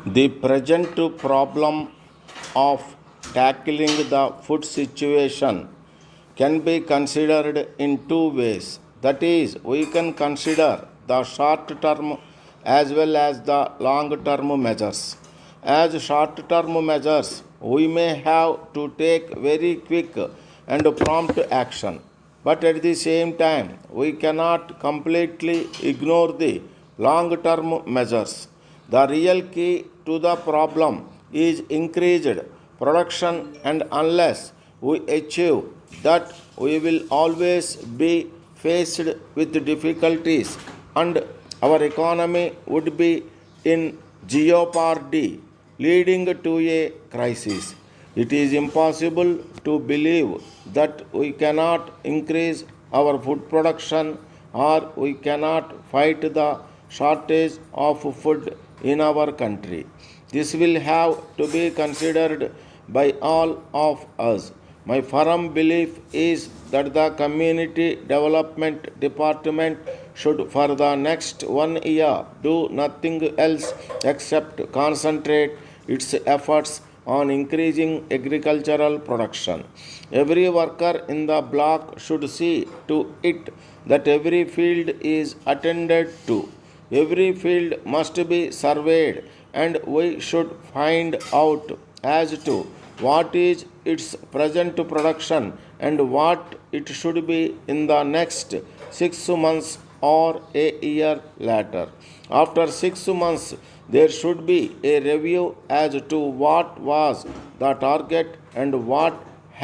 The present problem of tackling the food situation can be considered in two ways. That is, we can consider the short term as well as the long term measures. As short term measures, we may have to take very quick and prompt action. But at the same time, we cannot completely ignore the long term measures. The real key to the problem is increased production, and unless we achieve that, we will always be faced with difficulties and our economy would be in jeopardy, leading to a crisis. It is impossible to believe that we cannot increase our food production or we cannot fight the shortage of food in our country. This will have to be considered by all of us. My firm belief is that the Community Development Department should, for the next 1 year, do nothing else except concentrate its efforts on increasing agricultural production. Every worker in the block should see to it that every field is attended to. Every field must be surveyed, and we should find out as to what is its present production and what it should be in the next 6 months or a year later. After 6 months, there should be a review as to what was the target and what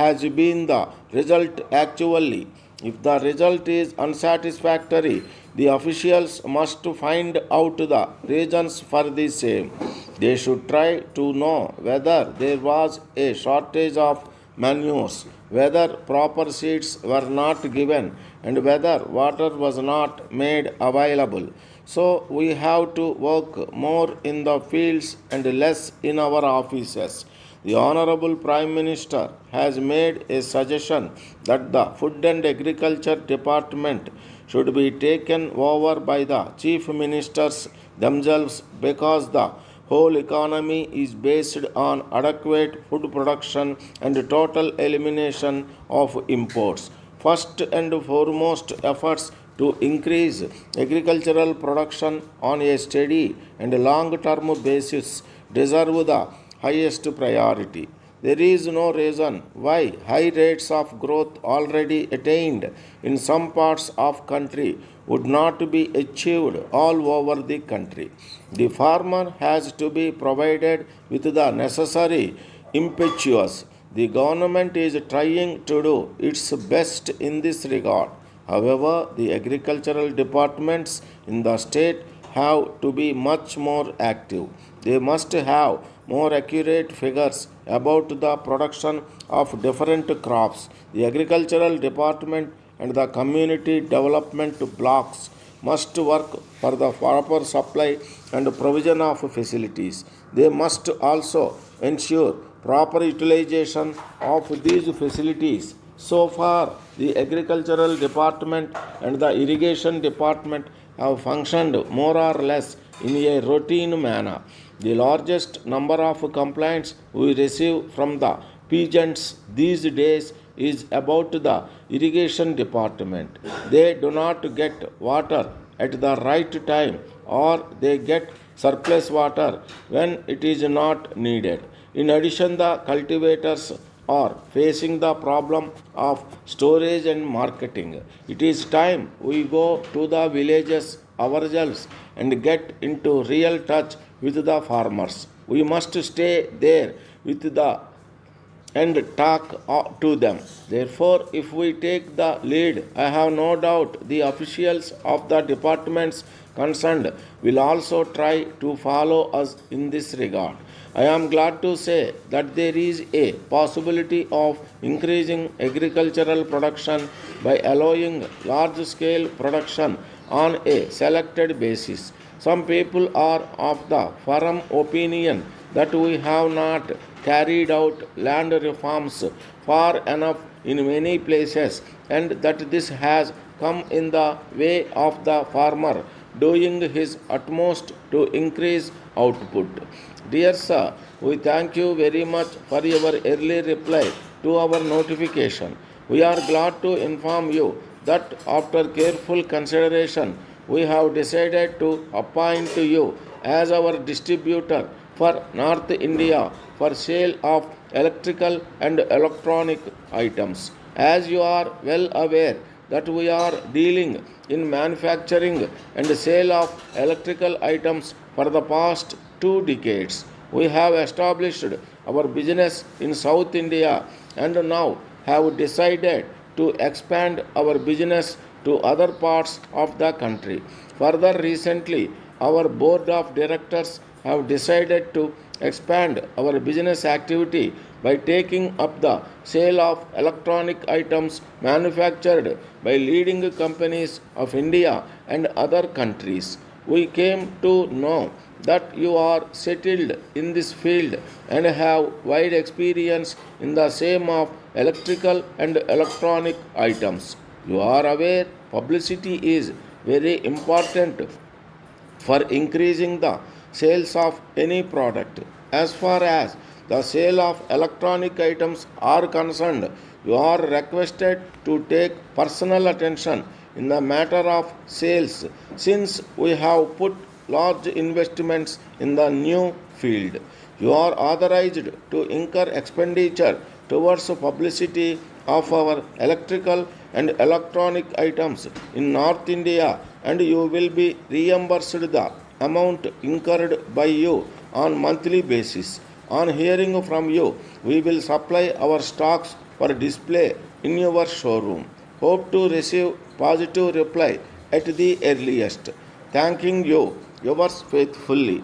has been the result actually. If the result is unsatisfactory, the officials must find out the reasons for the same. They should try to know whether there was a shortage of manures, whether proper seeds were not given, and whether water was not made available. So we have to work more in the fields and less in our offices. The Honorable Prime Minister has made a suggestion that the Food and Agriculture Department should be taken over by the Chief Ministers themselves because the whole economy is based on adequate food production and total elimination of imports. First and foremost, efforts to increase agricultural production on a steady and long term basis deserve the highest priority. There is no reason why high rates of growth already attained in some parts of country would not be achieved all over the country. The farmer has to be provided with the necessary impetus. The government is trying to do its best in this regard. However, the agricultural departments in the state have to be much more active. They must have more accurate figures about the production of different crops. The agricultural department and the community development blocks must work for the proper supply and provision of facilities. They must also ensure proper utilization of these facilities. So far, the agricultural department and the irrigation department have functioned more or less in a routine manner. The largest number of complaints we receive from the peasants these days is about the irrigation department. They do not get water at the right time or they get surplus water when it is not needed. In addition, the cultivators are facing the problem of storage and marketing. It is time we go to the villages ourselves and get into real touch with the farmers. We must stay there with the and talk to them. Therefore, if we take the lead, I have no doubt the officials of the departments concerned will also try to follow us in this regard. I am glad to say that there is a possibility of increasing agricultural production by allowing large scale production on a selected basis. Some people are of the firm opinion that we have not carried out land reforms far enough in many places and that this has come in the way of the farmer. doing his utmost to increase output. Dear sir, we thank you very much for your early reply to our notification. We are glad to inform you that after careful consideration, we have decided to appoint you as our distributor for North India for sale of electrical and electronic items. As you are well aware that we are dealing in manufacturing and sale of electrical items for the past 2 decades. We have established our business in South India and now have decided to expand our business to other parts of the country. Further, recently, our board of directors have decided to expand our business activity by taking up the sale of electronic items manufactured by leading companies of India and other countries. We came to know that you are settled in this field and have wide experience in the same of electrical and electronic items. You are aware publicity is very important for increasing the sales of any product. As far as the sale of electronic items are concerned, you are requested to take personal attention in the matter of sales since we have put large investments in the new field. You are authorized to incur expenditure towards publicity of our electrical and electronic items in North India and you will be reimbursed the amount incurred by you on monthly basis. On hearing from you, we will supply our stocks for display in your showroom. Hope to receive positive reply at the earliest. Thanking you, yours faithfully.